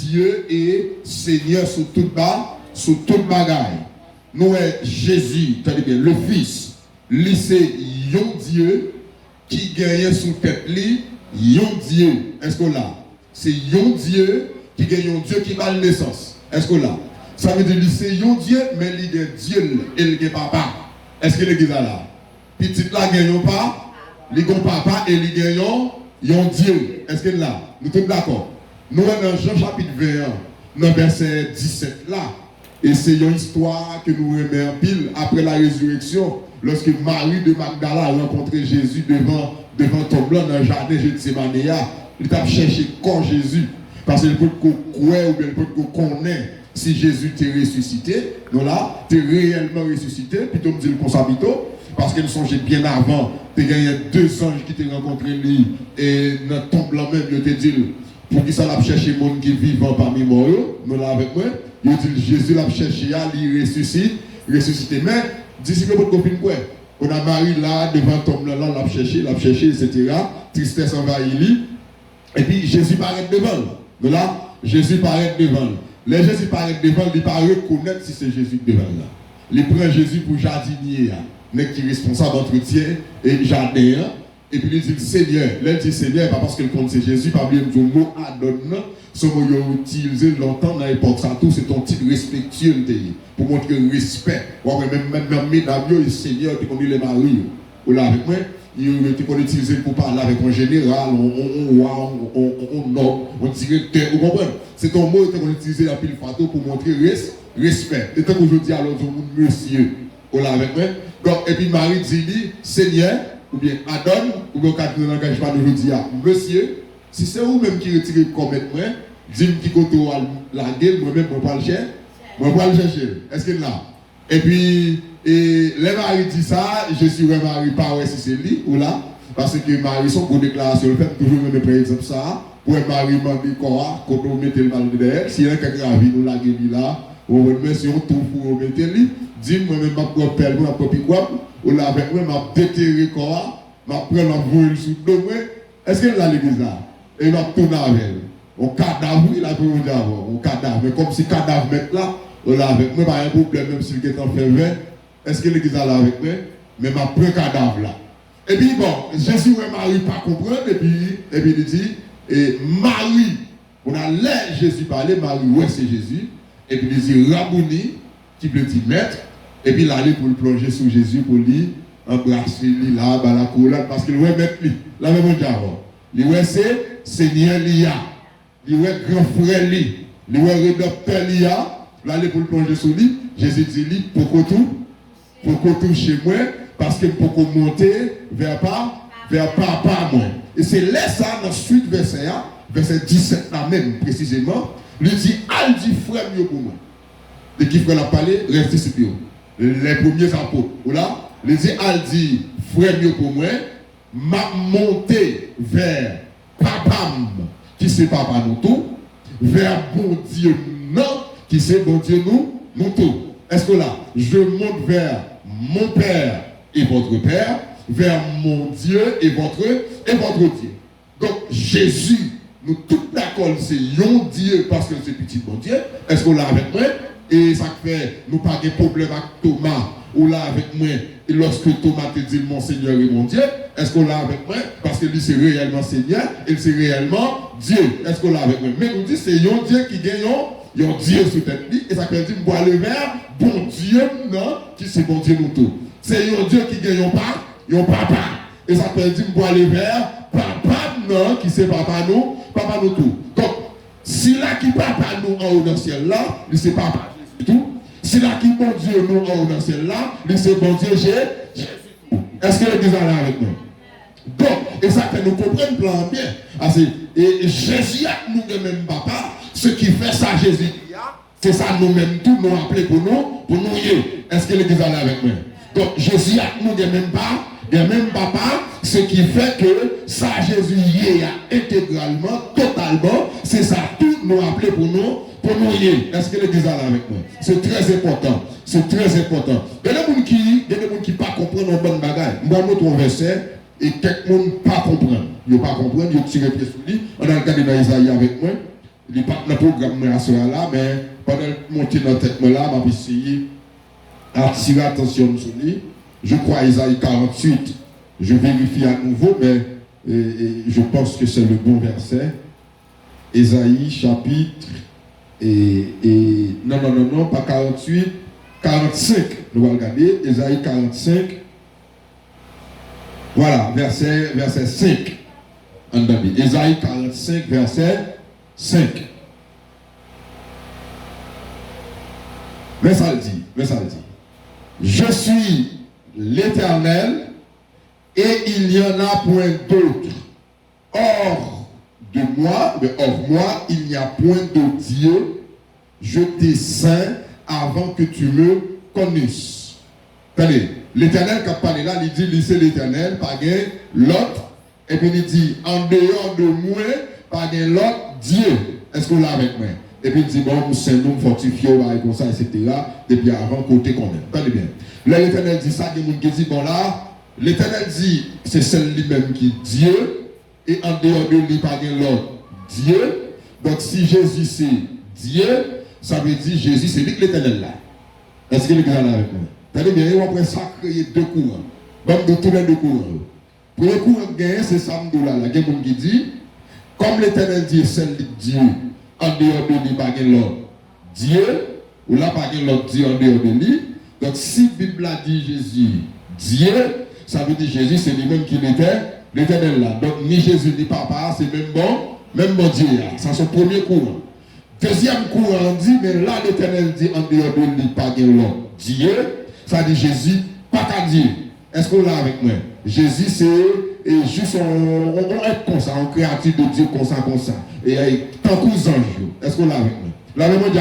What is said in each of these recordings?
Dieu est Seigneur sur toute bagaille. Nous est Jésus, c'est-à-dire le Fils, lui c'est yon Dieu qui gagne sous tête lui, yon Dieu. Est-ce que là? C'est yon Dieu qui gagne yon Dieu qui va naissance. Est-ce que là? Ça veut dire que c'est yon Dieu, mais il est Dieu et il est papa. Est-ce que l'église là? Petit là gagne pas, il gagne papa et il gagne yon Dieu. Est-ce que là? Nous sommes d'accord? Nous sommes dans Jean chapitre 21, dans verset 17 là. Et c'est une histoire que nous remettons en pile après la résurrection, lorsque Marie de Magdala a rencontré Jésus devant ton blanc dans le jardin de Gethsémane. Il a cherché quand Jésus, parce qu'il peut qu'on croit ou bien il peut qu'on connaît si Jésus t'est ressuscité. Donc là, tu es réellement ressuscité, puis tu me dis le consabito, parce que nous sommes bien avant, tu as gagné 2 anges qui t'ont rencontré lui, et dans ton blanc même, il te dit, pour qui ça l'a cherché le monde qui est vivant parmi moi, nous là avec moi. Il dit Jésus l'a cherché, il ressuscité. Mais, disciple votre copine quoi? On a Marie là, devant ton là, l'a cherché, etc. Tristesse envahit lui. Et puis Jésus paraît devant. Donc là, Jésus paraît devant. Les Jésus paraît devant, il ne peut pas reconnaître si c'est Jésus devant là. Il prend Jésus pour jardinier, qui est responsable d'entretien et jardin. Et puis il dit Seigneur. Il dit Seigneur, pas parce qu'il compte c'est Jésus, pas bien du mot Adonne. Ce mot utilisé longtemps dans l'époque, ça tout, c'est ton titre respectueux pour montrer le respect. Même mesdames et Seigneur, tu connais les maris. Ou là avec moi, tu peux l'utiliser pour parler avec un général, un homme, un directeur. Vous comprenez? C'est ton mot que tu peux utiliser la pile photo pour montrer respect. Et tant que je dis alors, monsieur, ou là avec moi. Donc, et puis Marie dit, Seigneur, ou bien Adonne, ou bien quand nous n'engage pas aujourd'hui, monsieur, si c'est vous-même qui retirez comme moi, dis-moi qui compte la gueule, moi-même, je ne vais pas le chercher. Je ne vais pas le chercher. Est-ce que là? Et puis, les maris disent ça, je suis un mari, pas ouais si c'est lui ou là, parce que Marie sont pour déclaration, le fait toujours me par exemple ça, pour un mari mandi quoi, quand on met le mal derrière, s'il y a quelqu'un à vie, nous la gueule là, ou même si on trouve pour mettre lui, dis-moi même ma propre pelle, ma propre quoi, ou là avec moi, ma déterré quoi, ma prendre la voile sous le dos, est-ce que là l'église là? Et m'a tourné avec elle. On cadavre, il a pu me dire on cadavre. Mais comme si cadavre met là, on l'a avec moi, pas un problème, même si le est en fait 20. Est-ce que l'église est là avec moi? Mais m'a pris cadavre là. Et puis bon, Jésus et Marie pas comprendre, et puis il dit, et Marie, on a l'air Jésus parler, Marie, ouais c'est Jésus. Et puis il dit Rabouni, qui veut dire maître, et puis il allait pour le plonger sur Jésus, pour lui embrasser lui là, la couronne, parce qu'il ouais mettre lui. La même chose avant. Il ouais c'est Seigneur Lia, il ouais grand frère lui, il ouais rédempteur Lia, là il pour le plonger sur lui, Jésus dit lui, pour que tout chez moi, parce que pour qu'on monte vers papa moi. Et c'est là ça, dans suite verset 17 là même précisément, lui dit, al dit frère mieux pour moi. De qui frère l'a parlé, reste ici. Les premiers apôtres, là, lui dit, al dit frère mieux pour moi, m'a monté vers papa, qui c'est papa nous tout, vers bon Dieu non, qui c'est bon Dieu nous tout. Est-ce que là, je monte vers mon Père et votre Père, vers mon Dieu et votre Dieu. Donc Jésus, nous tous d'accord, c'est un Dieu parce que c'est petit bon Dieu. Est-ce qu'on l'a avec moi? Et ça fait, nous pas de problème avec Thomas, ou là avec moi, et lorsque Thomas te dit mon Seigneur et mon Dieu, est-ce qu'on l'a avec moi? Parce que lui c'est réellement Seigneur, et c'est réellement Dieu. Est-ce qu'on l'a avec moi? Mais nous dit c'est un Dieu qui gagne un Dieu sous tête, et ça veut dire, moi le vers, bon Dieu, non, qui c'est bon Dieu nous tous. C'est un Dieu qui gagne un papa. Et ça veut dire, moi le vers, papa, non, qui c'est papa nous tous. Donc, si là qui papa nous en haut dans le ciel là, il c'est papa Jésus tout. Si là qui bon Dieu nous en haut dans le ciel là, il c'est bon Dieu Jésus tout. Est-ce que l'église est là avec nous? Donc, et ça fait nous comprendre plan bien. Et Jésus a nous de même papa. Ce qui fait ça, Jésus, c'est ça nous-mêmes, tout nous appeler pour nous y. Est-ce que l'église est là avec moi? Donc, Jésus a nous de même papa, ce qui fait que ça, Jésus y est intégralement, totalement, c'est ça, tout nous appeler pour nous y. Est-ce que l'église est là avec moi? C'est très important. C'est très important. Il y a des gens qui ne comprennent pas bonne bagaille. Moi, notre verset, et quelqu'un ne pas comprendre. Ils ne pas comprendre, ils tirent pied sur lui. On a regardé dans Isaïe avec moi. il n'est pas dans le programme là, mais pendant que je monte dans la tête là, je vais essayer d'attirer l'attention sur lui. Je crois Isaïe 48, je vérifie à nouveau, mais je pense que c'est le bon verset. Isaïe chapitre, non, pas 48, 45, nous allons regarder, Isaïe 45, voilà, verset 5. Isaïe 45, verset 5. Mais ça le dit. Je suis l'Éternel et il n'y en a point d'autre. Hors moi, il n'y a point de Dieu. Je t'ai saint avant que tu me connaisses. Attendez, l'Éternel qui a parlé là, il dit, c'est l'Éternel, pas l'autre. Et puis il dit, en dehors de moi, pas l'autre Dieu. Est-ce que vous l'avez avec moi? Et puis il dit, bon, c'est nous fortifiés, comme ça, etc. Depuis avant, côté quand même. Attendez bien. Là, l'Éternel dit ça, il y a des gens qui disent, bon là, l'Éternel dit, c'est celle lui-même qui est Dieu. Et en dehors de lui, pas l'autre Dieu. Donc si Jésus c'est Dieu, ça veut dire Jésus c'est lui l'Éternel là. Est-ce que les gars là avec moi? Attendez bien, on va créer deux courants. Même de tous les deux courants. Pour le courant gagné, c'est Samdou là. Il y a quelqu'un qui dit, comme l'Éternel dit c'est Dieu, en dehors de lui, pas l'autre Dieu, ou là, pas l'autre Dieu en dehors de lui. Donc si la Bible a dit Jésus Dieu, ça veut dire Jésus c'est lui-même qui était l'Éternel là. Donc ni Jésus ni Papa, c'est même bon Dieu là. Ça c'est le premier courant. Deuxième courant dit, mais là l'Éternel dit en dehors de lui, pas l'autre Dieu, ça dit Jésus, pas qu'à Dieu. Est-ce qu'on l'a avec moi? Jésus c'est juste on est comme ça, on créatif de Dieu comme ça. Et tant qu'aux anges. Est-ce qu'on l'a avec moi? Là même on dit,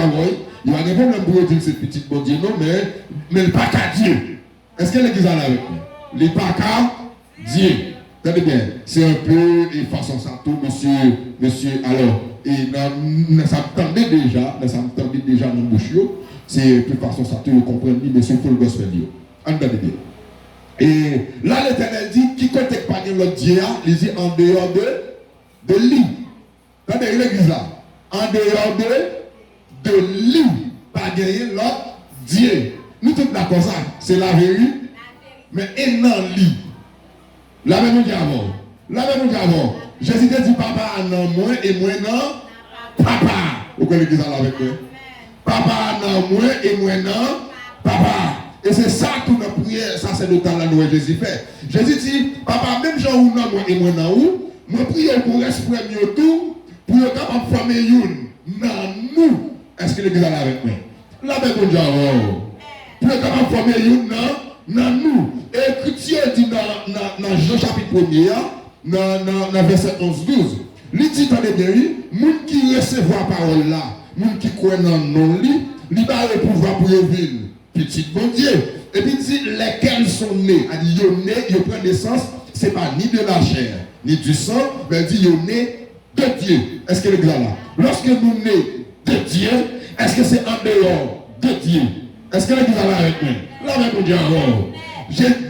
il y a des problèmes pour dire cette petite bon Dieu, non, mais le pas qu'à Dieu. Est-ce que l'église là avec moi? Le pas qu'à Dieu. Attendez bien, c'est un peu de façon ça tout, monsieur, alors, et ça me tendait déjà dans le bouche, c'est de façon ça tout, vous comprenez, mais c'est pour le gospel. Entendez bien. Et là, l'Éternel dit, qui ne contacte pas l'autre Dieu, il dit en dehors de lui. Attendez, l'église là, en dehors de lui, pas gagner l'autre Dieu. Nous sommes d'accord ça, c'est la vérité, mais et non lui. La même avant. Jésus dit papa non moi et moi non papa. Vous connaissez ça avec moi? Papa non moi et moi non papa. Et c'est ça toute notre prière, ça c'est le temps là où Jésus fait. Jésus dit papa même Jean ou non moi et moi non où, moi prie pour l'esprit mieux tout pour être capable de former une dans nous. Est-ce que l'église là avec moi? La même pour être capable de former une dans nous. Et Dieu dit dans Jean chapitre 1er, dans verset 11-12, il dit, attendez bien, les gens qui reçoivent la parole là, les gens qui croient dans non, ils ont le pouvoir pour vivre petit bon Dieu. Et puis il dit, lesquels sont nés, ils prennent naissance, ce n'est pas ni de la chair, ni du sang, mais il dit, ils sont nés de Dieu. Est-ce que le gars là, lorsque nous nés de Dieu, est-ce que c'est en dehors de Dieu? Est-ce que le gars là avec nous? Là, même, on dit,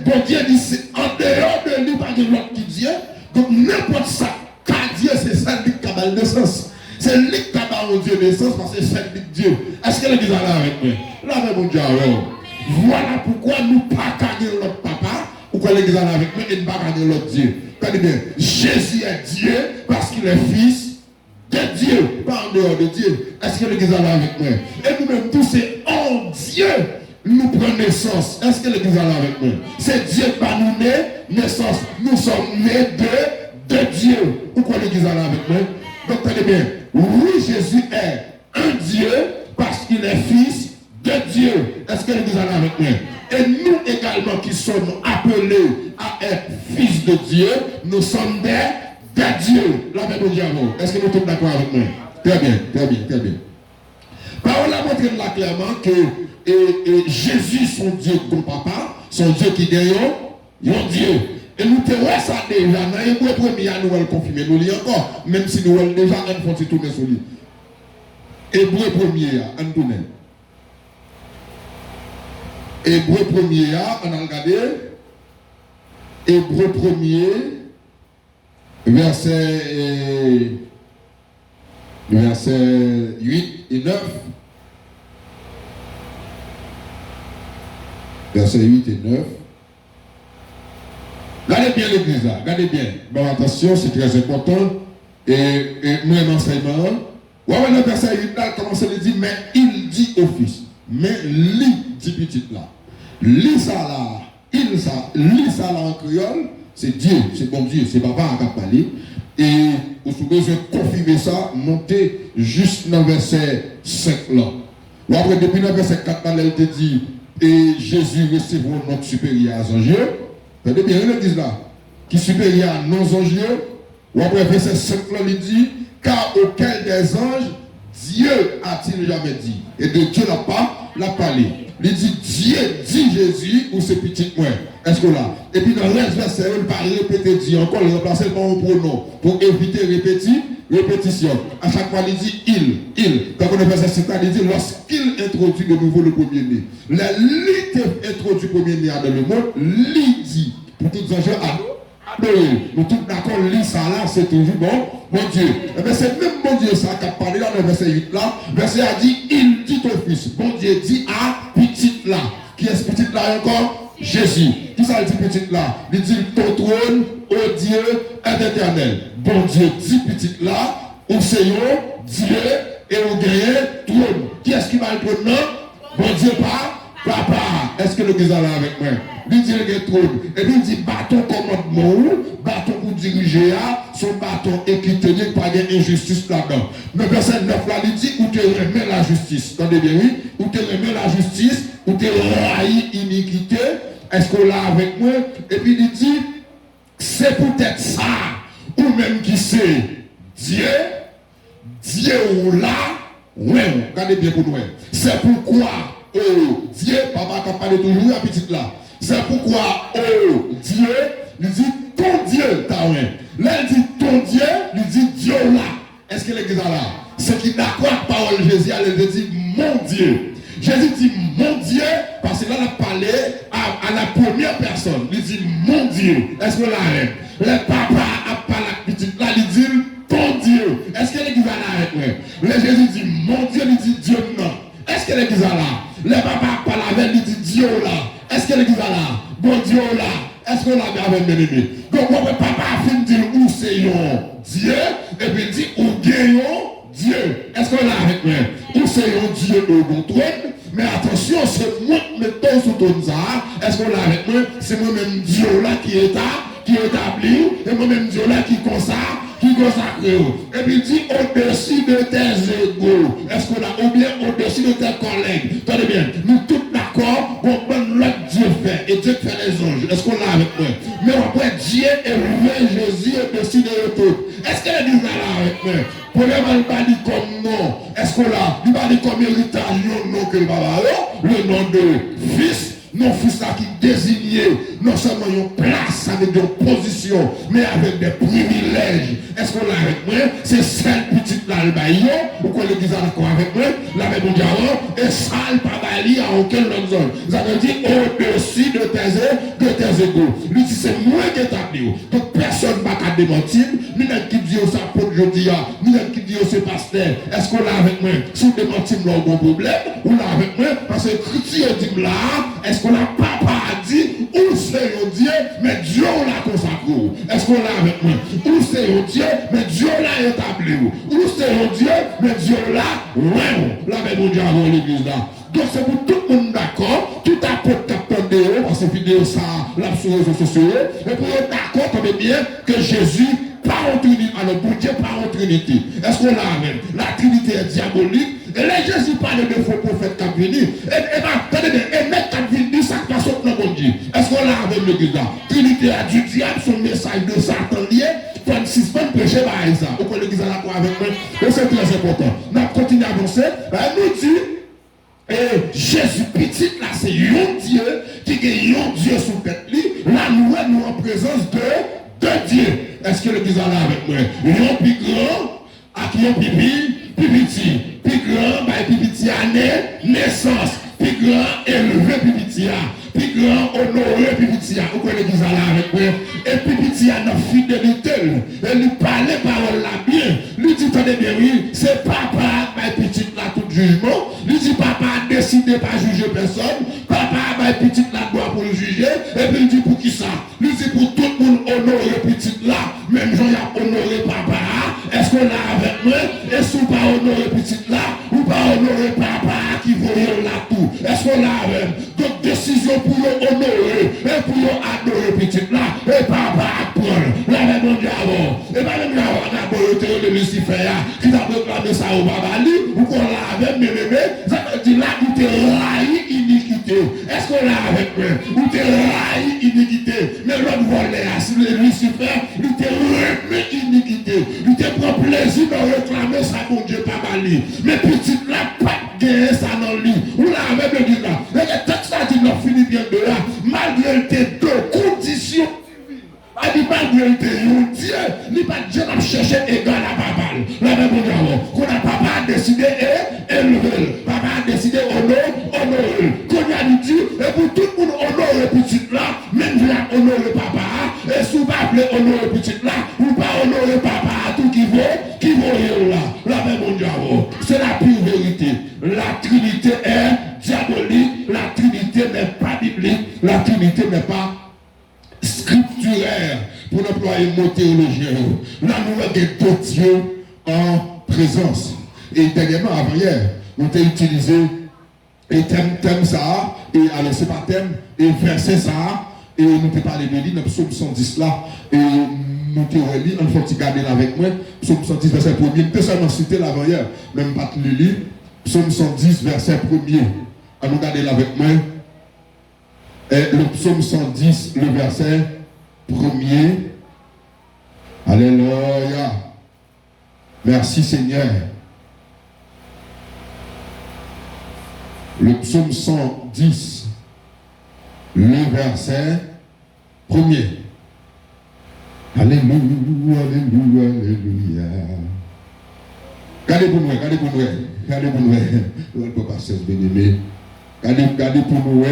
bon Dieu dit, c'est en dehors de lui, pas de l'autre qui Dieu. Donc, n'importe ça, car Dieu, c'est celle qui a naissance. C'est lui qui a Dieu naissance parce que c'est celle de Dieu. Est-ce que l'église est là avec moi? Là, même, on dit, voilà pourquoi nous ne pas gagner notre papa, pourquoi l'église est là avec moi et ne pas gagner l'autre Dieu. Regardez bien, Jésus est Dieu parce qu'il est fils de Dieu, pas en dehors de Dieu. Est-ce que l'église est là avec moi? Et nous-mêmes, tous, c'est en Dieu. Nous prenons naissance. Est-ce que l'église est là avec nous? C'est Dieu qui va nous naissance. Nous sommes nés de Dieu. Pourquoi l'église est là avec nous? Donc, tenez bien. Oui, Jésus est un Dieu parce qu'il est fils de Dieu. Est-ce que l'église est là avec nous? Et nous également qui sommes appelés à être fils de Dieu, nous sommes des dieux. Là, même diable. Est-ce que nous sommes d'accord avec nous? Très bien. Parole a montré là clairement que et Jésus, son Dieu, ton papa, son Dieu qui gagne, un Dieu. Et nous te voyons ça déjà. Dans l'hébreu premier, nous allons confirmer. Nous lisons encore, même si nous allons déjà un petit tourner sur lui. Hébreu premier, on tourne. Hébreu premier, on a regardé. Hébreu premier, verset Versets 8 et 9. Versets 8 et 9. Regardez bien l'église là, regardez bien. Bon, attention, c'est très important. Et moi, l'enseignement. Ouais, le verset 8 là, commence à dire, mais il dit au fils. Mais lit, dit petit là. Lis ça là, lis ça là en créole, c'est Dieu, c'est bon Dieu, c'est papa qui a parlé. Et vous avez besoin de confirmer ça, monter juste dans le verset 5 là. Ou après, depuis le verset 4 là, il te dit, et Jésus recevra notre supérieur à anges. Vous avez bien l'église là, qui est supérieur à nos anges. Ou après, verset 5 là, il dit, car auquel des anges, Dieu a-t-il jamais dit. Et de Dieu l'a parlé. Il dit Dieu dit Jésus ou c'est petit moins. Est-ce que là? Et puis dans le verset, il va répéter Dieu encore, il remplace le pronom pour éviter répétition. À chaque fois, il dit il. Quand on est verset 5, il dit lorsqu'il introduit de nouveau le premier-né. La lit introduit le premier-né dans le monde, il dit pour toutes les gens nous tous d'accord, lit ça là, c'est toujours bon Dieu. Et bien c'est même bon Dieu ça qui a parlé dans le verset 8 là. Verset a dit, il dit au fils. Bon Dieu dit à petit là. Qui est ce petit là encore? Jésus. Qui ça dit petit là? Il dit ton trône, ô Dieu, est éternel. Bon Dieu dit petit là, au Seigneur, Dieu, et au gagne trône. Qui est-ce qui va le trône? Bon Dieu pas? Papa, est-ce que le gars là avec moi? Il dit le trône. Et puis il dit bâton commandement, bâton pour diriger, son bâton équitable, pas d'injustice là-dedans. Mais verset 9 là, il dit où te remet la justice. Attendez bien, oui? Où te remet la justice, où te raille iniquité. Est-ce qu'on l'a avec moi? Et puis il dit, c'est peut-être ça, ou même qui c'est Dieu ou là, ouais, regardez bien pour nous. C'est pourquoi. Oh Dieu, papa qui a parlé toujours à petite là. C'est pourquoi, oh Dieu, il dit ton Dieu, t'as rien. Là, il dit ton Dieu, il dit Dieu là. Est-ce que l'église là? Ce qui d'accord avec la parole de Jésus, elle dit mon Dieu. Jésus dit mon Dieu, parce que là, il a parlé à la première personne. Il dit mon Dieu. Est-ce que là, le papa a parlé à petite là, il dit ton Dieu. Est-ce que l'église là avec moi? Là, Jésus dit mon Dieu, il dit Dieu non. Est-ce que l'église là? Le papa parle avec lui, dit Dieu là. Est-ce que l'église là? Bon Dieu là. Est-ce que là avec bien aimé? Donc, mon papa a fait dire où c'est Dieu, et puis dit où gagnons Dieu. Est-ce que là avec moi? Où c'est Dieu au bon trône? Mais attention, c'est moi qui mettons sous ton ça. Est-ce que là avec moi? C'est moi-même Dieu là qui est établi, et moi-même Dieu là qui consacre. Qui consacre. Et puis il dit au-dessus de tes égaux. Est-ce qu'on a ou bien au-dessus de tes collègues? Tenez bien, nous tous d'accord, on prend l'autre Dieu fait. Et Dieu fait les anges. Est-ce qu'on l'a avec moi? Mais après Dieu est levé Jésus au-dessus de eux tous. Est-ce qu'elle dit là avec moi? Premièrement, il va dire comme nom. Est-ce qu'on l'a? Il va dire comme héritage, non que le baba, le nom de fils. Non, fils là qui désigné, non seulement une place avec des positions, mais avec des privilèges. Est-ce qu'on l'a avec moi? C'est celle petite là, le baillon, ou qu'on l'église d'accord avec moi, la même diamant, et ça, le pas bailli à aucun autre zone. Ça veut dire au-dessus de tes égaux. Lui dit, c'est moi qui établi. Donc personne ne va pas démentir, ni même qui dit ça pour aujourd'hui, ni même qui dit c'est pasteur. Est-ce qu'on l'a avec moi? Si vous démentez, là, bon problème, ou là avec moi, parce que Christ dit là, est-ce qu'on a papa a dit, où c'est Dieu, mais Dieu l'a consacré. Est-ce qu'on l'a avec moi? Où c'est Dieu, mais Dieu l'a établi. Où c'est Dieu, mais Dieu l'a, ouais, là, mais mon Dieu, avant l'église là. Donc c'est pour tout le monde d'accord, tout à peu de parce que vidéo ça, là sur les réseaux sociaux, et pour être d'accord, tenez bien que Jésus, pas en Trinité, alors pour Dieu, pas en Trinité. Est-ce qu'on l'a avec? La Trinité est diabolique. Et là, Jésus parle de faux prophètes qui ont venu. Et attendez bien, et mettre qui ont venu, ça passe au bon Dieu. Est-ce qu'on l'a avec l'église là? Trinité a du diable, son message de Satan lié. 26 fois prêcher par ça. Ou qu'on l'église là avec moi. Et c'est très important. On continue à avancer. Nous dit, et Jésus petit là, c'est un Dieu qui est un Dieu sous tête. Là, nous en présence de Dieu. Est-ce que l'église là avec moi? Un plus grand, à qui un plus petit. Plus grand, bah, plus petit année, naissance. Plus grand, élevé, plus petit. puis grand honoré, puis petit, vous connaissez qui ça là avec moi, et puis petit a notre fidélité, et lui parler parole là bien, lui dit, tenez bien, oui, c'est papa, ma petite là, tout jugement, lui dit, papa a décidé pas juger personne, papa, ma petite là, doit pour le juger, et puis il dit, pour qui ça? Lui dit, pour tout le monde honorer petite là, même Jean a honoré papa, est-ce qu'on a avec moi, et si vous pas honorer petite là, ou pas honorer papa qui voyait là tout, est-ce qu'on a avec? Donc décision pour honorer, et pour adorer petite là, et papa prendre, la même diable, et pas même diable, on a beau de Lucifer, qui t'a proclamé ça au papa, ou qu'on l'a avec mes ça veut dire là, où t'es raillé iniquité, est-ce qu'on l'a avec moi, où t'es raillé iniquité, mais l'autre volé, si le Lucifer, il te remet iniquité, il te prend plaisir de réclamer ça, mon Dieu, pas mal, mais petite là, pas gagner ça dans le lit, ou là, avec le dit là, et le texte a dit, non, fini bien de là, malgré tes deux conditions. A dit pas Dieu était un Dieu, il pas Dieu n'a cherché égal à papa. La même chose, qu'on a papa décidé et élevé. Papa a décidé honorer. Qu'on a dit, et pour tout le monde honorer petit là, même vous honorer papa, et si vous pas honorer petit là, ou pas honorer papa, tout qui vaut là. La même chose, c'est la pure vérité. La Trinité est diabolique, la Trinité n'est pas biblique, la Trinité n'est pas scripturaire, pour employer le mot théologien. Là, nous avons deux dieux en présence. Et dernièrement, avant-hier, on a utilisé et thème ça, et alors c'est pas thème, et verset ça, et nous avons parlé de lui dans le psaume 110 là, et nous avons lu, on faut garder là avec moi, psaume 110 verset 1er, nous avons seulement cité l'avant-hier, même pas le lire, psaume 110 verset 1er, on nous garder là avec moi. Et le psaume 110, le verset 1er. Alléluia. Merci Seigneur. Le psaume 110, le verset 1er. Alléluia, alléluia, alléluia. Regardez pour nous, regardez pour nous. Regardez pour nous. On ne peut pas se bénir. Regardez pour nous.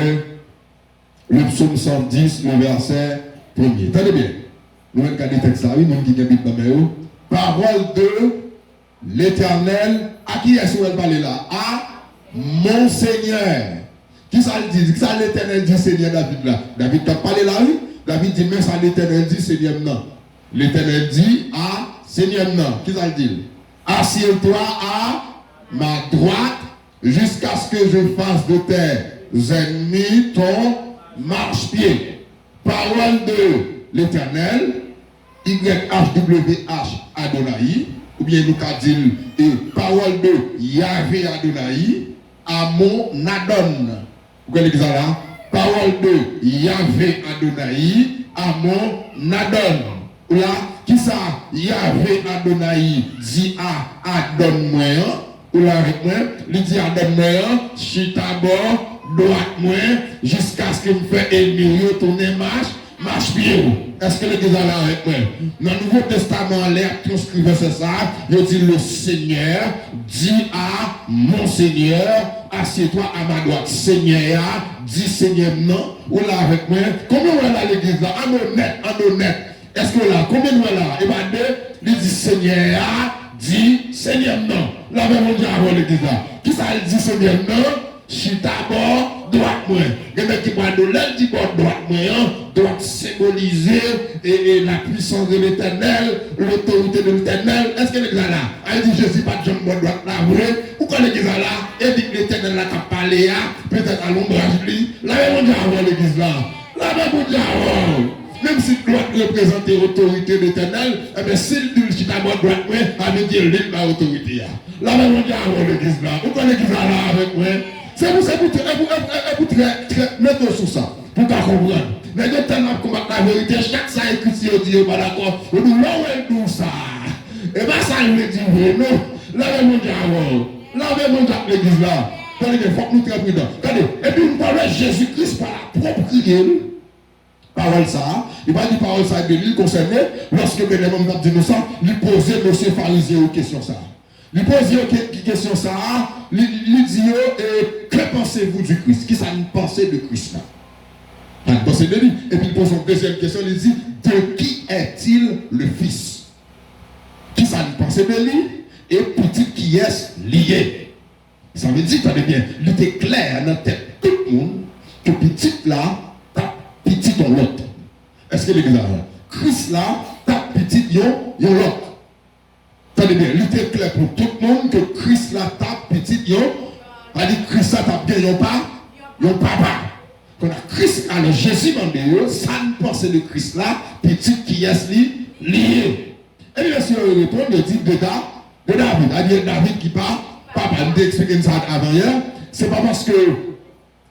Le psaume 110, le verset 1er. Tenez bien. Nous allons regarder le texte là, oui, nous qui avons parole de l'Éternel. À qui est-ce qu'on va parler là? À mon Seigneur. Qui ça le dit? Qui ça l'Éternel dit Seigneur David là? David t'a parlé là, oui? David dit, mais ça l'Éternel dit Seigneur non. L'Éternel dit à Seigneur non. Qui ça le dit? Assieds-toi à ma droite jusqu'à ce que je fasse de tes ennemis ton marche-pied. Parole de l'Éternel, YHWH Adonai, ou bien nous avons dit, et parole de Yahvé Adonai, Amon Nadon. Vous connaissez ça là? Parole de Yahvé Adonai, Amon Nadon. Ou là, qui ça? Yahvé Adonai dit à Adon-moi, ou là avec moi, il dit Adon-moi, chita-bord, droite moi jusqu'à ce que me fait ennemi tourner marche pied. Est-ce que l'église là avec moi? Dans le Nouveau Testament, l'air transcrivait c'est ça. Il dit le Seigneur dit à mon Seigneur, assieds-toi à ma droite. Seigneur dit Seigneur non. Ou là avec moi? Combien on est là l'église là? En honnête. Est-ce que là? Combien on est là? Et bien deux, il dit Seigneur dit Seigneur non. Là même on dit avant l'église là. Qui ça il dit Seigneur non? Chita bord, droite moi. Il y a qui parlent de l'aile dit bord, droite moi. Droite symboliser et la puissance de l'Éternel, l'autorité de l'Éternel. Est-ce que l'église là? Elle dit je ne suis pas de John bord, droite là, vrai? Ou quand l'église là, elle dit que l'Éternel là qui parlé, peut-être à l'ombrage lui. Là, même on dit avant l'église là. Là, même on dit avant. Même si droite représente l'autorité de l'Éternel, eh bien, s'il dit chita bord, droite moi, elle veut dire l'île de l'autorité. Là, même on dit avant l'église là. Ou quand l'église là avec moi? C'est pour très mettre sur ça, pour qu'on comprenne. Mais de tellement combattre la vérité, chaque ça écrit si on dit, pas d'accord, on dit, là où elle dit ça. Et bien ça, il me dit, non, là, on dit avant. Là, on dit l'église là. Il faut que nous très prudents. Et puis, nous parlons de Jésus-Christ par la propre prière. Parole ça, il va dire parole ça de lui concerné, lorsque les hommes dit nous ça, il posait monsieur pharisien aux questions ça. Il pose une question ça, il dit que pensez-vous du Christ? Qui ça nous pensez de Christ là? Ça ne pense de lui. Et puis il pose une deuxième question, il dit, de qui est-il le fils? Qui ça ne pense de lui? Et petit qui est lié. Ça veut dire, attendez bien, il était clair dans la tête de tout le monde que petit là, tape petit en l'autre. Est-ce que l'église là? Christ là, tape petit yon l'autre. Attendez bien, il était clair pour tout le monde que Christ là, tape petit yon. On dit Christ là, tape bien yon papa. Quand Christ, alors Jésus m'a dit, ça ne pense de Christ là, petit qui est lié. Et bien sûr, il répond, il dit de David. C'est-à-dire David qui parle, papa, je t'ai expliqué ça avant hier. C'est pas parce que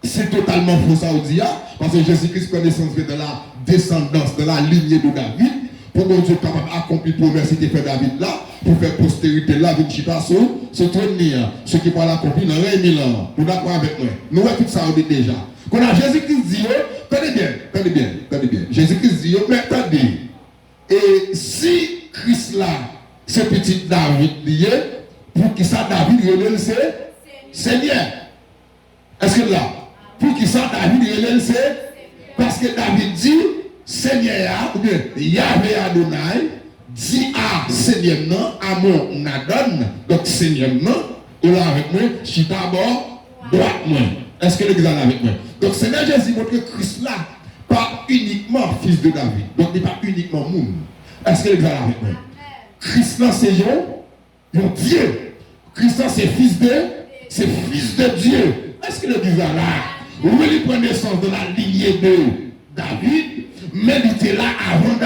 c'est totalement faux ça, on dit, parce que Jésus-Christ prend naissance de la descendance, de la lignée de David, pour que Dieu soit capable d'accomplir la promesse qui fait David là, pour faire postérité là, avec Chita ce trône, ce qui va l'accomplir dans 2000 ans. Vous d'accord avec moi? Nous voyons tout ça, on dit déjà. Quand Jésus-Christ dit, tenez bien. Jésus-Christ dit, mais attendez, et si Christ là, c'est petit David lié, pour qui ça David relève c'est Seigneur. Est-ce que là, pour qui ça David relève c'est parce que David dit Seigneur, ou bien Yahvé Adonai, dit à Seigneur non, à mon Nadon, donc Seigneur non, ou là avec moi, chita bord, droite moi. Est-ce que l'église est avec moi? Donc Seigneur Jésus montre que Christ là, pas uniquement fils de David, donc il n'est pas uniquement moun. Est-ce que l'église est avec moi? Christ là c'est un Dieu. Christ là c'est fils de Dieu. Est-ce que l'église est là? Oui, il prend naissance de la lignée de David, mais il était là avant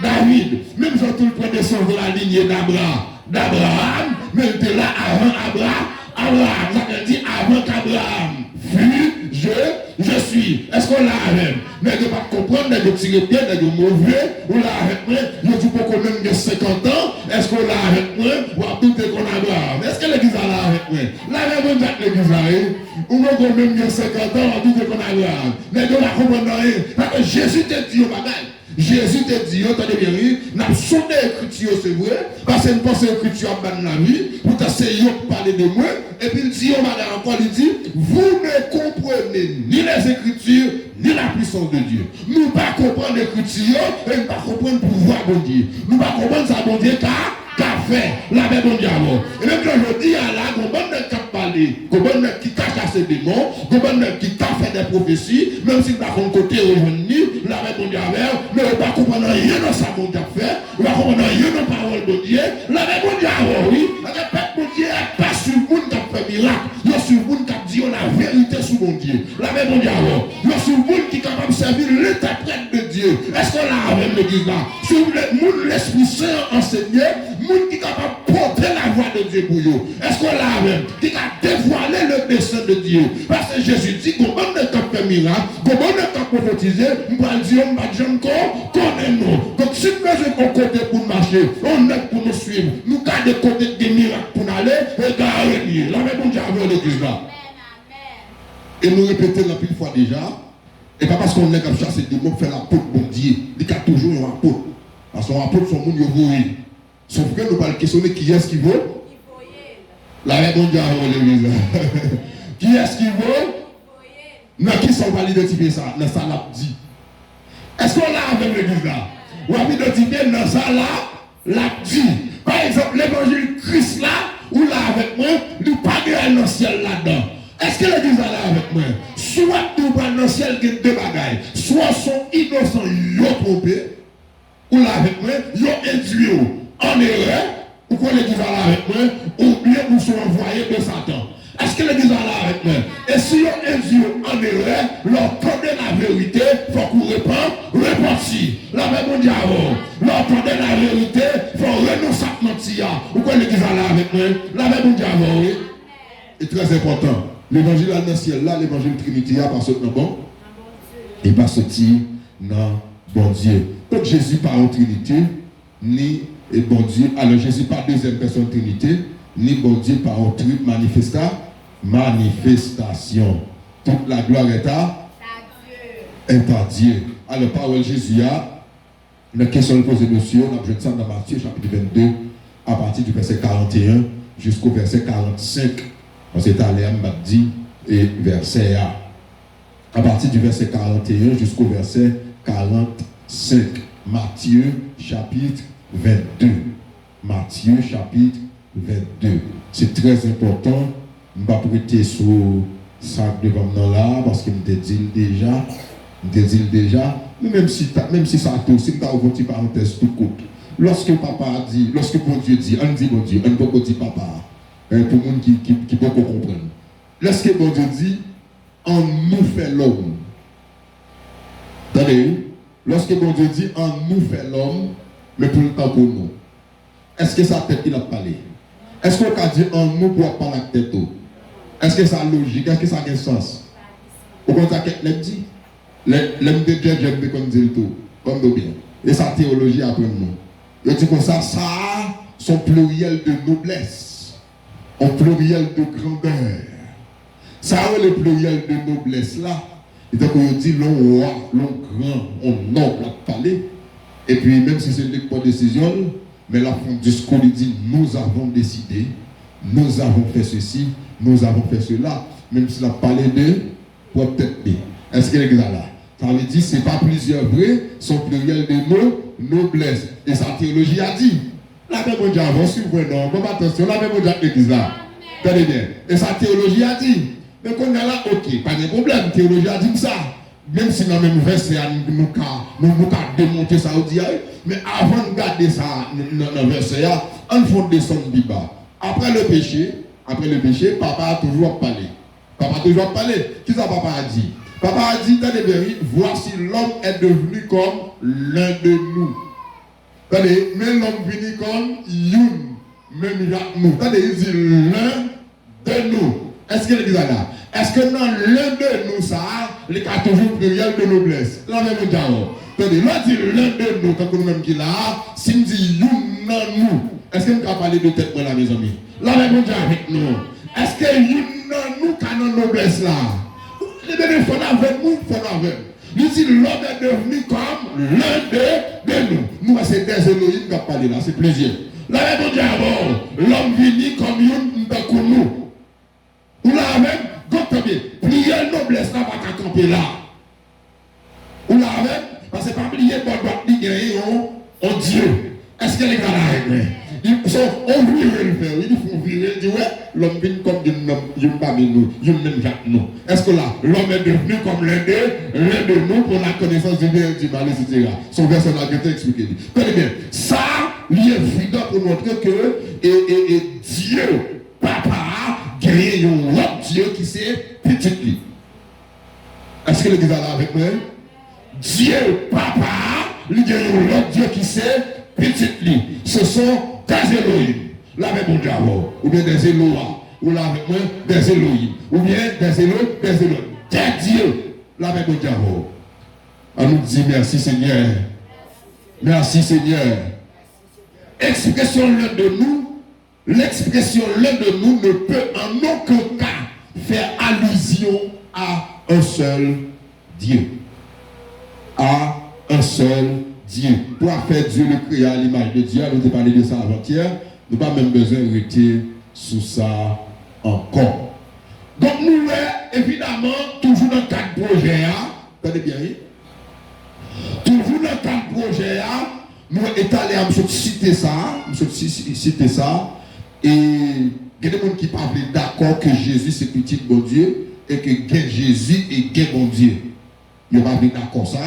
David. Même si il prend naissance de la lignée d'Abraham, mais il était là avant Abraham. Ça veut dire avant qu'Abraham fut, je suis. Est-ce qu'on l'a avec? Mais de ne pas comprendre, de tirer bien, de mauvais, ou l'a avec moi, je dis pas qu'on même 50 ans, est-ce qu'on l'a avec moi, ou à tout est qu'on a Abraham? Est-ce que l'église a là avec moi? Là, même avec l'église là, ou qu'on même 50 ans, à tout est qu'on a Abraham. Mais de la comprendre rien, parce que Jésus te dit au bagage. Jésus te dit, attendez bien, nous avons sondé l'écriture, c'est vrai, parce que nous pensons que l'écriture a banni la vie, pour essayer de parler de moi, et puis il dit, encore, il dit, vous ne comprenez ni les écritures, ni la puissance de Dieu. Nous ne pas comprendre l'écriture, et nous ne pas comprendre le pouvoir de Dieu. Nous ne pas comprendre ça, bon Dieu, qu'a fait la même bon diable. Et même quand je dis à la, qu'on bonne qui parler, qu'on bonne qui cache ses démons, qu'on bonne qui fait des prophéties, même si nous avons côté revenu, la même bon diable, mais on ne va pas comprendre rien dans sa bon diable fait, on ne va pas comprendre rien dans la parole de Dieu, la même bon diable, oui, la même bon Dieu n'est pas sur le monde qui a fait miracle, il y a sur le monde qui a dit la vérité sur mon Dieu, la même bon diable, il y a sur le monde qui est capable de servir l'interprète de Dieu. Est-ce qu'on l'a avec l'église là? Sur le monde, l'Esprit Saint enseigné, monde qui est capable de porter la voix de Dieu pour vous. Est-ce qu'on l'a même? Qui a dévoilé le dessein de Dieu. Parce que Jésus dit qu'on va ne pas faire miracle, qu'on va ne pas prophétiser, on va dire, on va dire encore, connaissez-nous. Donc si nous faisons un côté pour marcher, on est pour nous suivre. Nous gardons côté des miracles pour aller, et gardons la même Dieu avec l'église là. Et nous répétons la plus fois déjà, et pas parce qu'on est comme ça, c'est des mots pour faire la peau de bon Dieu. Il y a toujours un apôtre. Parce qu'on apôtre, son monde, il vaut. Sauf que nous allons questionner qui est-ce qui vaut. La réponse de l'église. Qui est-ce qui vaut? Non, qui sont pas l'identifier ça? Dans ça, l'a dit. Est-ce qu'on l'a avec l'église là? Ou a identifié dans ça là, l'a dit. Par exemple, l'évangile Christ là, ou là avec moi, nous pas dans le ciel là-dedans. Est-ce que l'église là avec moi? Soit nous pas dans le ciel qui est deux bagailles, soit sont innocents, ils ont trompé, ou là avec moi, ils ont induit en erreur, ou qu'on l'église là avec moi, ou bien nous sommes envoyés de Satan. Est-ce que l'église là avec moi? Et si on induit en erreur, leur connaît la vérité, il faut qu'on repentir. La même diable, leur connaît la vérité, il faut renoncer à mentir. Ou qu'on l'église là avec moi? La même diable, oui. Et très important. L'évangile dans le ciel là, l'évangile Trinité, pas sorti dans bon. Et pas sorti dans bon Dieu. Donc Jésus pas en Trinité, ni et bon Dieu. Alors Jésus pas deuxième personne Trinité, ni bon Dieu pas en truc manifestation. Toute la gloire est à Dieu. Alors parole Jésus a la question posée monsieur, on a besoin de ça dans Matthieu chapitre 22 à partir du verset 41 jusqu'au verset 45. On s'est allé à Mabdi et verset A. à partir du verset 41 jusqu'au verset 45. Matthieu chapitre 22. Matthieu chapitre 22. C'est très important. Je ne vais pas prêter sur ça devant nous là, parce qu'il me dit déjà. Même si ça a tout, si je une petite parenthèse tout court. Lorsque papa a dit, lorsque bon Dieu dit, on dit bon Dieu, on ne peut pas dire papa. Pour les gens qui peuvent comprendre. Lorsque bon Dieu dit, on nous fait l'homme. Attendez, lorsque bon Dieu dit, on nous fait l'homme, mais pour le temps pour nous. Est-ce que sa tête il a parlé? Est-ce qu'on a dit on nous pour parler avec tête? Est-ce que ça a logique? Est-ce que ça a un sens? Au contraire, qu'est-ce qu'il dit? L'homme de Dieu, j'aime comme dire tout. Comme nous bien. Et sa théologie après nous. Il dit comme ça, ça a son pluriel de noblesse. Un pluriel de grandeur. Ça a le pluriel de noblesse là. Et donc on dit l'on roi, l'on grand, on noble à parler. Et puis même si c'est une pas décision, mais la fin du discours il dit nous avons décidé, nous avons fait ceci, nous avons fait cela. Même s'il a parlé de peut-être bien. Est-ce qu'il est là? Ça veut dire c'est pas plusieurs vrais, son pluriel de noblesse. Et sa théologie a dit. La même on dit avant, si vous voyez, non, attention, la même on dit l'église là. Tenez bien. Et sa théologie a dit. Mais quand on est là, ok, pas de problème, la théologie a dit ça. Même si dans le même verset, nous avons démonté ça au diable. Mais avant de garder ça dans le verset, on faut descendre du bas. Après le péché, papa a toujours parlé. Papa a toujours parlé. Qu'est-ce que papa a dit? Papa a dit, tenez bien, voici l'homme est devenu comme l'un de nous. Tenez, mais l'homme venu comme une, même nous. Tenez, il dit l'un de nous. Est-ce qu'il est là? Est-ce que dans l'un de nous, ça, il y a toujours pluriel de noblesse? Là, même, on dit, tenez, là, dit l'un de nous, tant que nous-mêmes qui là, si on dit une dans nous, est-ce que nous avons parlé de tête pour la maison? Là, même, on dit avec nous. Est-ce que une dans nous, qui a une noblesse là? Il faut avec nous, il faut avec. Il dit l'homme est devenu comme l'un de nous. Nous, c'est des Elohim qui ont parlé là, c'est plaisir. Là, même, on dit avant, l'homme venu comme une de nous. Ou là même, donc plier noblesse là, pas qu'à camper là. Ou là même, parce que pas plier bon doit dire on Dieu. Est-ce qu'elle est là avec ils sont virer le faire, ils font virer, ils disent ouais, l'homme vient comme une parmi nous, une même Jacques nous. Est-ce que là, l'homme est devenu comme l'un de nous pour la connaissance du bien et du mal, etc. Son verset là, je t'ai expliqué. Tenez bien, ça, il est évident pour montrer que et Dieu, Papa, gagne un autre Dieu qui c'est petit lui. Est-ce que l'église est là avec moi? Dieu, Papa, il gagne un autre Dieu qui c'est petit lui. Ce sont des Elohim. Là avec mon diable. Ou bien des Elohim. Ou là avec moi, des Elohim. Ou bien des Elohim, des Elohim. Des dieux. Là avec mon diable. On nous dit merci Seigneur. Merci Seigneur. Expression l'un de nous. L'expression l'un de nous ne peut en aucun cas faire allusion à un seul Dieu. À un seul Dieu. Pour faire Dieu le créer à l'image de Dieu, nous avons parlé de ça avant-hier, nous n'avons pas même besoin de rester sous ça encore. Donc nous, évidemment, toujours dans le cadre projet, attendez bien, toujours dans le cadre projet, nous étalés à citer ça, et il y a des gens qui parlent d'accord que Jésus c'est petit bon Dieu, et que Jésus est bon Dieu. Ils ne sont pas d'accord ça.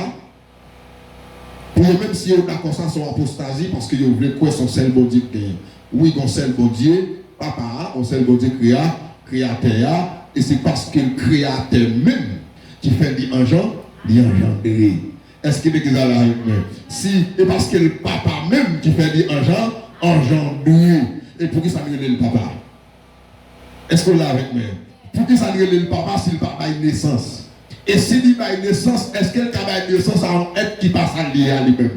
Pour eux, même si ils sont d'accord ça, sont apostasie parce qu'ils veulent quoi son seul bon Dieu. Oui, son seul bon Dieu, papa, son seul bon Dieu créateur, et c'est parce que le créateur même qui fait l'engendrer. Est-ce qu'il est là avec moi? Si, et parce que le papa même qui fait l'engendrer. Et pour qui ça me le papa? Est-ce qu'on l'a avec moi? Pour qui ça me le papa si le papa a une naissance? Et s'il dit pas une naissance, est-ce qu'elle a une naissance à un être qui passe à lui-même?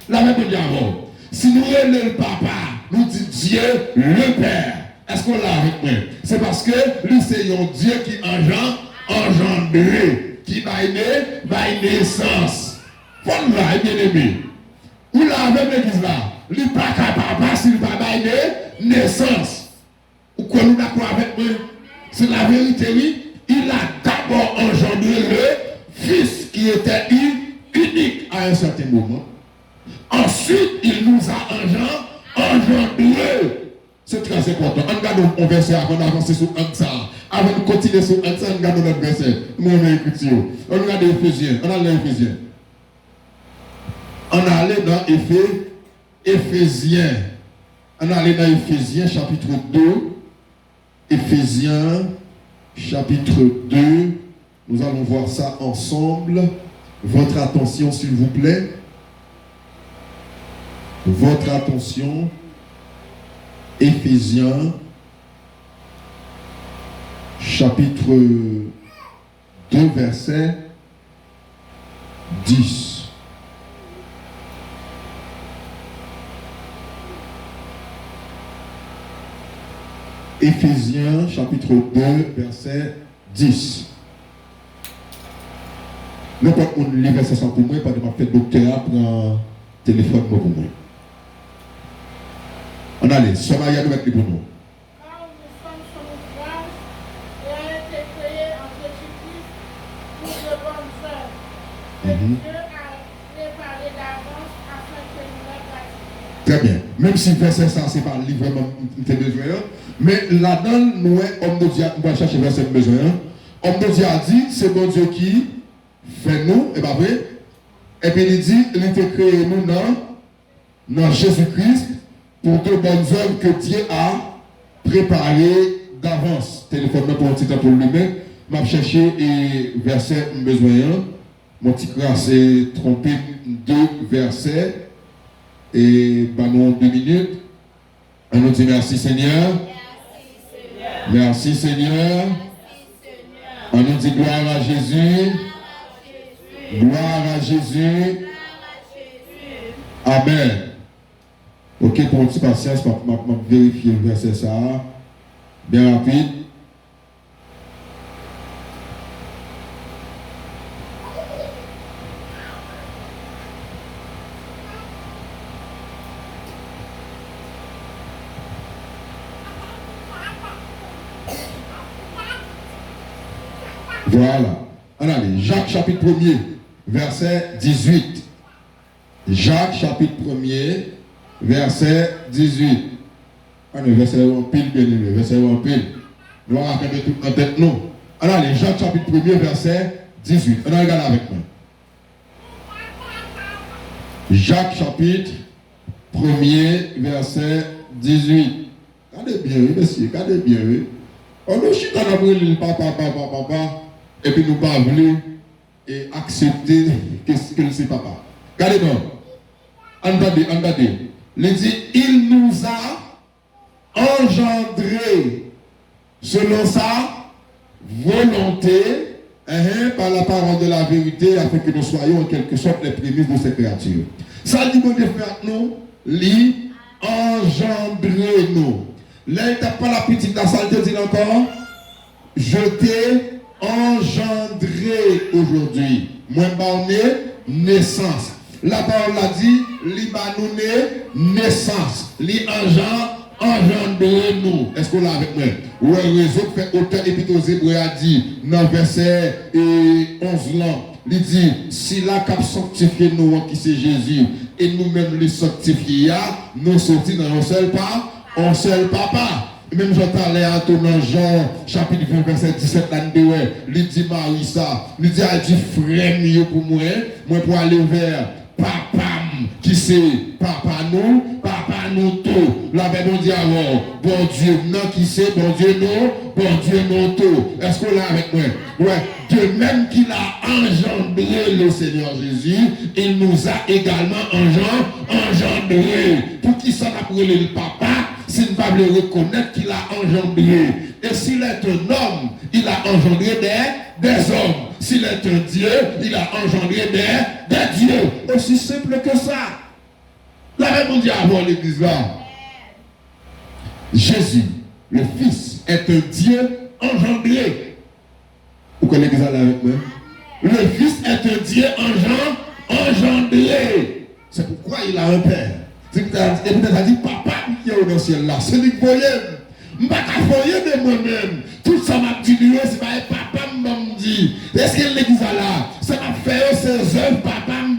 La même chose avant. Si nous relèvons le papa, nous disons Dieu le Père. Est-ce qu'on l'a avec moi? C'est parce que lui c'est un Dieu qui engendré, qui va naissance. Faut là, bien aimé. Ou là avec l'église là, lui pas papa s'il va naissance. Ou quoi nous d'accord avec moi? C'est la vérité, oui. Il a d'abord engendré certain moment. Ensuite, il nous a engendré. C'est très important. On regarde un verset avant d'avancer sur un ça. Avant de continuer sur un ça, on regarde notre verset. Nous, on a écouté. On regarde Éphésiens. On a l'Éphésiens. On est allé dans Éphésiens. On est allé dans Éphésiens chapitre 2. Éphésiens chapitre 2. Nous allons voir ça ensemble. Votre attention, s'il vous plaît. Votre attention. Éphésiens chapitre 2, verset 10. Éphésiens chapitre 2, verset 10. Nous on lit verset pour moi, parce que je fais doctorat pour un téléphone pour moi. On allait, ça va y aller avec les bonhommes. Car nous sommes sur une grâce et a été créé en Jésus-Christ pour de bonnes œuvres. Que Dieu a préparé d'avance afin que nous les pratiquions. Très bien. Même si verset ça, c'est pas le livre de tes besoins, mais là-dedans, nous, homme de Dieu, on va chercher verset de besoin. Homme de Dieu a dit, c'est bon Dieu qui fait nous, et bien vrai. Et puis il dit, il a été créé nous dans Jésus-Christ pour de bonnes œuvres que Dieu a préparées d'avance. Téléphone pour un petit temps pour lui-même. Je vais chercher verset besoin. Mon petit crasse est trompé 2 versets. Et nous 2 minutes. On nous dit merci Seigneur. Merci Seigneur. On nous dit gloire à Jésus. Gloire à Jésus. Amen. Ok, pour une petite patience, je vais vérifier le verset ça. Bien rapide. Voilà. Allez, Jacques chapitre 1er, verset 18. Jacques chapitre 1er, verset 18. Allez, verset en pile, bien aimé, verset en pile. Nous allons regarder tout en tête, non. Allez, Jacques chapitre 1er, verset 18. On regarde avec moi. Jacques chapitre 1er, verset 18. Regardez bien, oui, monsieur, regardez bien, oui. On nous chute à la brûle, papa. Et puis nous pas voulu et accepter que c'est papa. Regardez donc. Entendez. Il dit, il nous a engendrés selon sa volonté par la parole de la vérité afin que nous soyons en quelque sorte les prémices de ces créatures. Ça dit, bon Dieu, frère, nous, lui, engendrer nous. Là, il t'a pas la petite la saleté, dit encore, je t'ai engendré aujourd'hui. Moi, naissance. La parole a dit, nous naissance. Engendré nous. Est-ce qu'on l'a avec moi? Ouais, réseau fait auteur épître aux Hébreux a dit, dans verset 11 là, il dit, si la cap sanctifié nous, qui c'est Jésus, et nous-mêmes les sanctifiés, nous sortis dans un seul papa. Même j'entends les dans Jean, chapitre 20, verset 17, il dit Marie ça, il dit, frère pour moi pour aller vers papa, qui c'est papa nous tout. La Bible dit alors, bon Dieu, non, qui c'est, bon Dieu non tout. Est-ce qu'on l'a avec moi? Ouais, de même qu'il a engendré le Seigneur Jésus, il nous a également engendré. Pour qui ça a brûlé le papa? S'il ne va pas le reconnaître qu'il a engendré. Et s'il est un homme, il a engendré des hommes. S'il est un Dieu, il a engendré des dieux. Aussi simple que ça. La Bible dit avant l'église là. Jésus, le Fils, est un Dieu engendré. Vous connaissez l'église là avec moi? Le Fils est un Dieu engendré. C'est pourquoi il a un père. Et peut-être a dit, papa, qui est au ciel là, c'est lui qui voyait. Je ne vais pas de moi-même. Tout ça m'a dit, c'est pas papa me dit. Est-ce que l'église là, ça m'a fait ses œuvres, papa me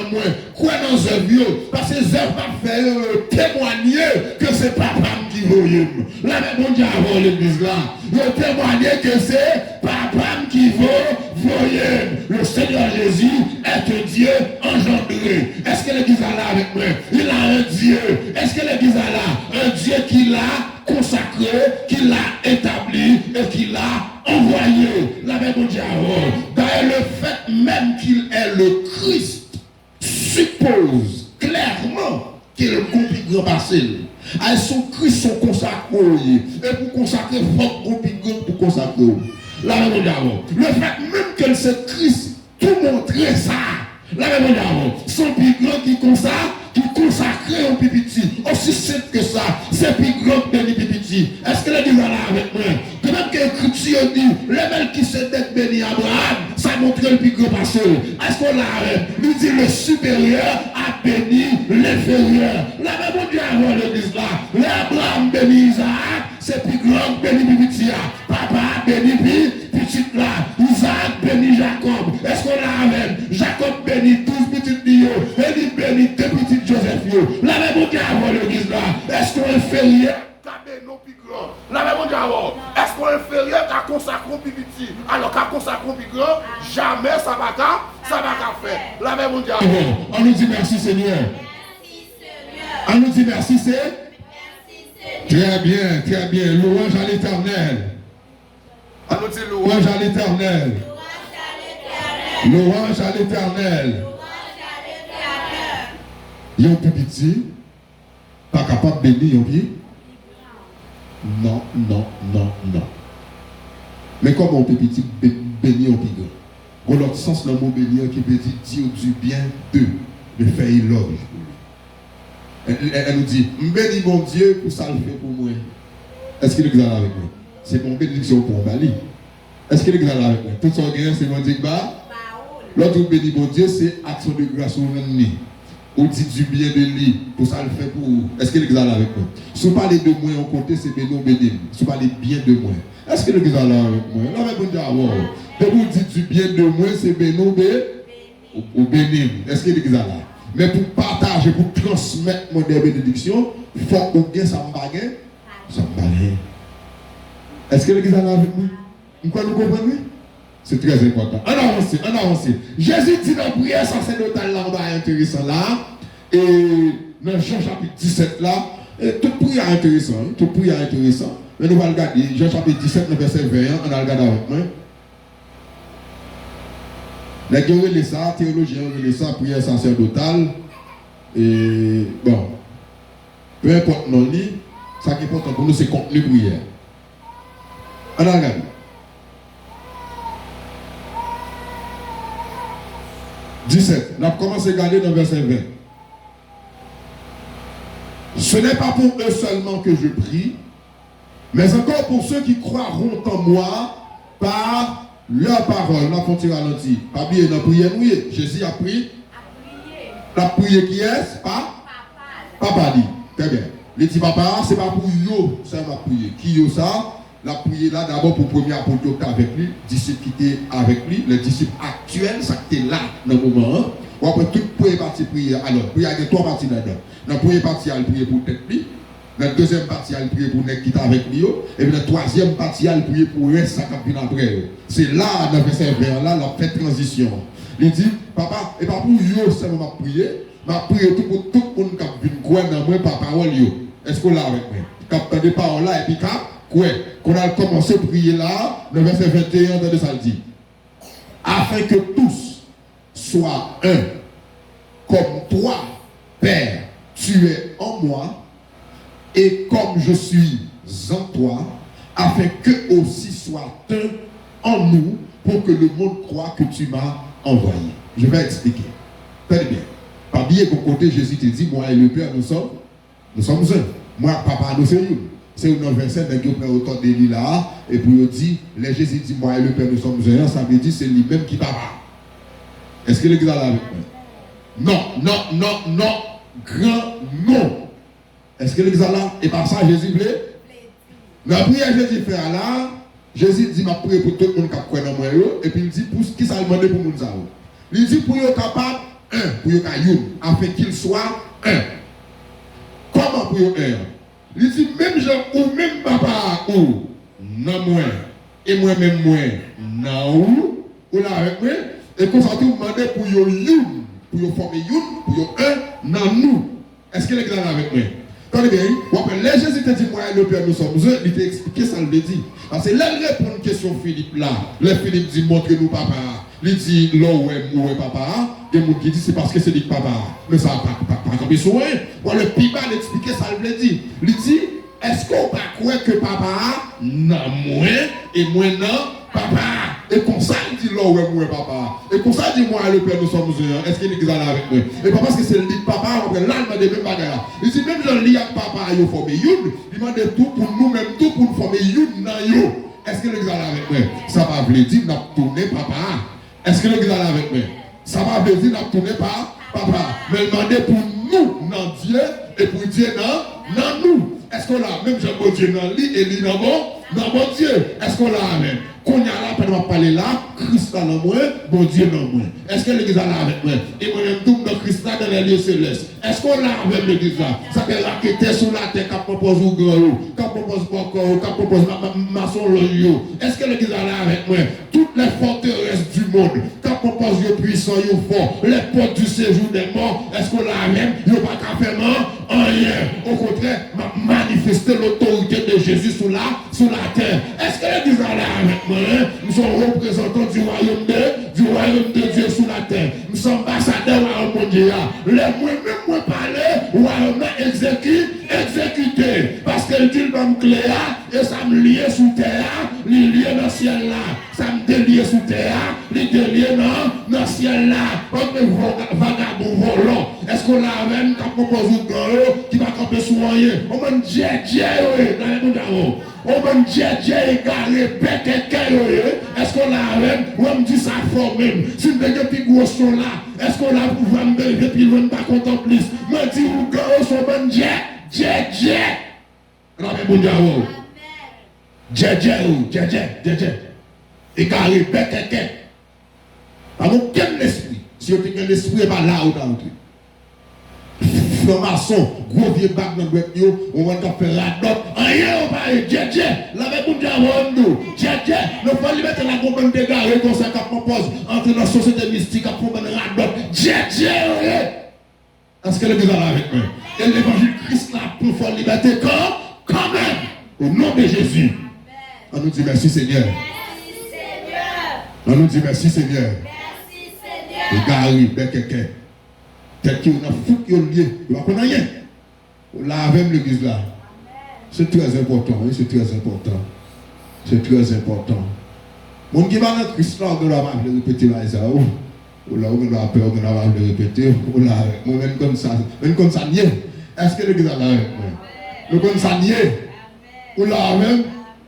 dans moi, quoi dans les œuvres, parce que les œuvres m'a fait témoigner que c'est papa qui voyait. Là, mais bon Dieu, avant l'église là, il témoigner que c'est papa qui voyait. Le Seigneur Jésus est un Dieu engendré. Est-ce que l'église est là avec moi? Il a un Dieu. Est-ce que l'église est là? Un Dieu qui l'a consacré, qui l'a établi et qui l'a envoyé. La même Dieu. D'ailleurs, le fait même qu'il est le Christ suppose clairement qu'il est le plus grand passé. Son Christ sont consacrés. Et pour consacrer, il faut plus grand pour consacrer. La même Dieu. Le fait même que c'est Christ tout montrer ça. La même Dieu. Son plus grand qui consacre. Qui consacré au pipiti, aussi simple que ça, c'est plus grand que les pipiti. Est-ce que l'église est là avec moi? De même que l'écriture dit, le même qui s'est béni Abraham, ça montre le plus grand passé. Est-ce qu'on l'a avec? Il dit le supérieur a béni l'inférieur. La même Dieu avant l'église là, l'Abraham béni Isaac, c'est plus grand que béni pipiti. Papa béni petit là, Isaac béni Jacob. Est-ce qu'on l'a avec? Jacob béni 12 petites Dio, et il béni 2 petites Joseph. La même Dieu avant l'église là, est-ce qu'on est inférieur? La même Dieu avant, est-ce qu'on est inférieur qu'à consacrer au petit? Alors qu'à consacrer au plus grand, jamais ça va faire. La même Dieu avant. On nous dit merci Seigneur. On nous dit merci Seigneur. Très bien, très bien. Louange à l'Éternel. On nous dit louange à l'Éternel. Louange à l'Éternel. Il y a un petit, pas capable de bénir un pied. Non. Mais comment on peut petit bénir un pied? Dans l'autre sens, le mot bénir qui veut dire du bien d'eux, de faire éloge. Elle nous dit, bénis mon Dieu pour ça le fait pour moi. Est-ce qu'il est avec moi? C'est mon bénédiction pour Bali. Est-ce qu'il est avec moi? Tout son gain, c'est mon Dieu. L'autre béni mon Dieu, c'est action de grâce au ennemi. Ou dit du bien de lui, pour ça le fait pour vous. Est-ce que l'église est là avec moi? Si vous parlez de moi, on compte, c'est béni béni. Si vous parlez bien de moi, est-ce que l'église est là avec moi? Là, avec moi, de vous dites du bien de moi, c'est béni ou béni. Est-ce que l'église est là? Mais pour partager, pour transmettre mon bénédiction, il faut qu'on gagne ça me bague. Ça me bague. Est-ce que l'église est là avec moi? Vous comprenez? C'est très important. On avance. Jésus dit dans la prière sacerdotale là, on va intéressant là. Et dans Jean chapitre 17 là, toute prière intéressant. Mais nous allons regarder Jean chapitre 17, verset 21, on va regarder avec moi. Les gens relèvent ça, théologiens relèvent ça, prière sacerdotale. Et bon, peu importe nos lits, ça qui est important pour nous, c'est contenu prière. On va regarder. On a commencé à regarder dans le verset 20. Ce n'est pas pour eux seulement que je prie, mais encore pour ceux qui croiront en moi par leur parole. On a continué à ralenti. Pas bien dans la prière, Jésus a prié. La prière qui est? Papa dit. Très bien. Il dit papa, c'est pas pour yo, ça va prier. Qui yo ça? La prière là d'abord pour le premier apôtre qui était avec lui, disciple qui était avec lui, le disciple actuel, ça qui était là dans le moment. Ou après toute première partie prière. Alors, prière il y a 3 parties là-dedans. Dans la première partie, elle prier pour tête lui. Dans la deuxième partie, elle prier pour nèg qui est avec lui. Et puis dans la troisième partie, elle prier pour reste ça qui vient après. C'est là, dans le verset 20, là, la fait transition. Il dit, papa, et pas pour yo seulement prier, mais prier tout pour tout le monde qui vient croire dans moi par parole yo. Est-ce qu'on l'a avec moi? Quand des paroles là, et puis qu'on a commencé à prier là, le verset 21 de ça le dit. Afin que tous soient un, comme toi, Père, tu es en moi, et comme je suis en toi, afin qu'eux aussi soient un en nous, pour que le monde croie que tu m'as envoyé. Je vais expliquer. Très bien. Pas bien qu'au côté Jésus te dit, moi et le Père, nous sommes un. Moi, papa, nous sommes un. C'est un verset qui prend autant de lui là, et pour dire, les Jésus dit, moi et le Père, nous sommes un, ça veut dire, c'est lui-même qui papa. Est-ce que l'église est là avec moi? Non. Grand non. Est-ce que l'église est là? Et par ça, Jésus voulait? La prière Jésus fait là, Jésus dit, ma prière pour tout le monde qui croit dans moi, et puis il dit, pour qui ça demande pour nous. Il dit, pour être capable un, pour yon kayoun, afin qu'il soit un. Comment pour yon un? Il dit, même gens ou même papa ou, non moi, et moi-même moi, non ou là avec moi, et qu'on s'en tout demander pour yon youn, pour yon former youn, pour yon un, non nous. Est-ce que les gars avec moi? Attendez bien, les Jésus te dit, moi et le Père, nous sommes un, il t'a expliqué ça, il dit. Parce que là, il répond à une question Philippe là. Là, Philippe dit, montrez-nous papa. Il dit, là où est papa. Il y a des gens qui disent, c'est parce que c'est dit papa. Mais ça n'a pas comme ils sont. Le Piba l'expliquer ça, il dit. Il dit, est-ce qu'on va croire que papa, non, moi, et moi, non, papa. Et comme ça, il dit, là où est moi, papa. Et comme ça, il dit, moi et le Père, nous sommes un. Est-ce qu'il est avec moi? Et pas parce que c'est le dit papa, on va l'alma des mêmes bagages. Il dit, même j'en lis avec papa, il faut former youn. Il m'a dit tout pour nous-mêmes, tout pour nous former youn dans yo. Est-ce que l'exemple avec moi? Ça va vous dire, n'a tourné papa. Est-ce que l'exemple avec moi? Ça va vous dire, n'a tourné pas papa. Mais demandez pour nous, dans Dieu, et pour Dieu, dans nous. Est-ce qu'on l'a même Jean Dieu dans lui et lui dans mon Dieu? Est-ce qu'on l'a même? Qu'on y a là, pendant parler là, Christ dans moi, bon Dieu dans moi. Est-ce que l'église là avec moi? Et moi-même, tout dans Christ là dans les lieux célestes. Est-ce qu'on l'a avec l'église là? Ça fait la quête sur la terre, qui propose au grand, qui propose encore, qui propose maçon l'eau. Est-ce que l'église là avec moi? Toutes les forteresses du monde, qui propose le puissant, le fort, les portes du séjour des morts, est-ce qu'on l'a même? Il n'y a pas qu'à faire rien. Au contraire, manifester l'autorité de Jésus sur la terre. Est-ce que l'église là avec moi? Nous sommes représentants du royaume de Dieu sur la terre. Nous sommes ambassadeurs du royaume mondial. Les moi-même, moi parler, royaume exécuté. Parce que le dit dans clé et ça me lie sous terre, il lie dans le ciel là. Ça me délie sous terre, il délie dans le ciel là. Comme vagabond volant. Est-ce qu'on a même qui propose au qui va camper sous rien? On va dire, dans les mondes. On va dire, égaré, est-ce qu'on a même, on me dit ça fort même. Si vous avez des gros son là, est-ce qu'on a pour vous me et puis vous ne pas content plus? Me dit, vous gars, son bon jet. Non, mais bon jet. Égaré, par contre, quel esprit? Si vous avez l'esprit, pas là où dans maçon, gros vieux bac dans le on va faire la note. Rien, on va aller, djé, la même pour dire, djé, nous faut lui mettre la compagnie de gars, comme ça qu'on propose, entre la société mystique, à prendre la note, djé, est-ce que le gars là avec moi? Et l'évangile Christ là, pour faire liberté, quand même, au nom de Jésus. On nous dit merci Seigneur. On nous dit merci Seigneur. Et gars arrive, quelqu'un. Tel qu'il y a un fou qui est lié, il va connaître rien. Là, avec l'église là, c'est très important, oui, c'est très important. C'est très important. Mon qui va dans Christ là, on va le répéter là, ça, ou là, on va peur, on va le répéter, ou là, même comme ça, nié. Est-ce que l'église là, nous comme ça nié, ou là, même,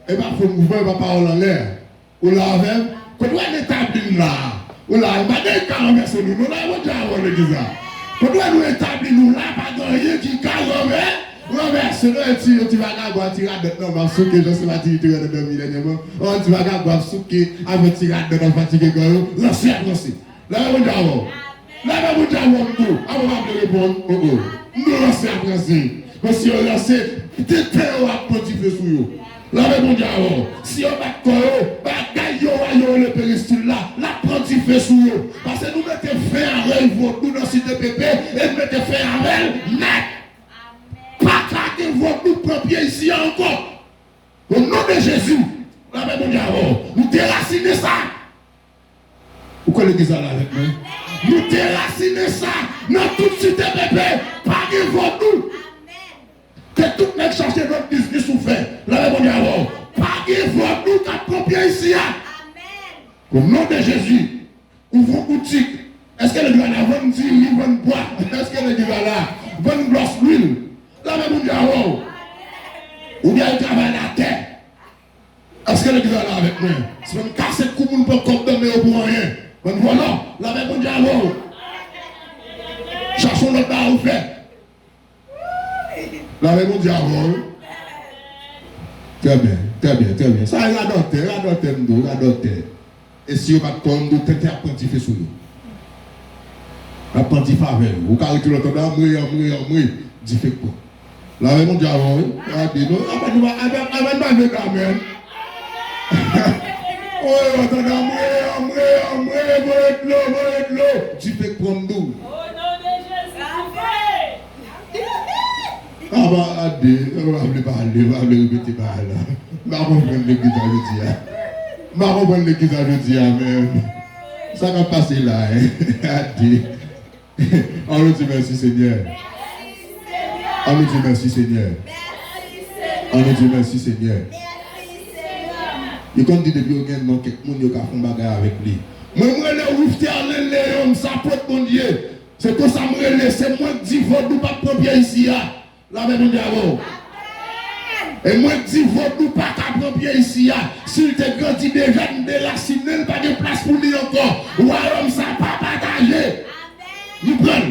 et bien, il faut mouvement, ma parole en l'air, ou là, même, qu'on doit l'établir là, ou là, il va dire qu'à renverser nous, nous là, on va avoir l'église là. Nous nous établir nous là, pas de rien qui renverse le tu vas avoir tiré de non, souké, je sais pas si tu as de dernièrement. Tu vas avoir souké avec tiré de non, fatigué, lancez. Là, on va avoir. Là, on va avoir tout. On va répondre. Nous lancez après ça. Parce que on lance, peut-être on va pontifier sur eux. Là, on va avoir. Si on va bagaille, le péristyle là, la pontifier sur eux. Parce que nous mettons fin à elle, nous dans cité pépé, et nous mettons fin à elle, net. Pas craquer votre propre ici encore. Au nom de Jésus, là, nous déracinons ça. Pourquoi l'église là avec nous? Nous déracinons ça dans toute cité bébé. Pas de votre. Que tout le monde cherche notre business ou fait. Là, pas de votre qui approprié ici. Au nom de Jésus, ouvrons boutique. Est-ce que l'église là vend du riz, vend bois? Est-ce que l'église là vend gloss l'huile? Là, ou bien il travaille la terre. Est-ce que l'église là avec moi? Si on casse le coup, on ne peut pas condamner pour rien. Mais voilà, la même monde diable. Cherchons le bar ou fait. La même monde diable. Très bien. Ça, il a d'autres. Et si on va tomber, on peut apprendre sur nous. La pente faveur. Vous carrez tout l'autre là, moi, dit fait quoi? La même Dieu avant, regardez, non, avec quand même. Oh, attends, moi, l'eau. Tu fais prendre d'eau. Au nom de Jésus, Ah bah, adé, on va répéter par là. Je vais prendre l'église à jeudi. Je vais prendre l'église à jeudi, même. Ça va passer là, adé. On nous dit merci Seigneur. On nous dit merci Seigneur. On nous dit merci Seigneur. Et quand dit depuis qu'il y a quelqu'un qui a fait un bagage avec lui. Moi, je suis Léon, ça porte mon Dieu. C'est que ça me relève, c'est moi qui dis, vous ne pas prendre pied ici. La même Dieu. Et moi qui dis, vous ne pas prendre pied ici. S'il te grandit déjà, de la signal, pas de place pour lui encore. Ou alors, ça pas partagé. Nous prenons.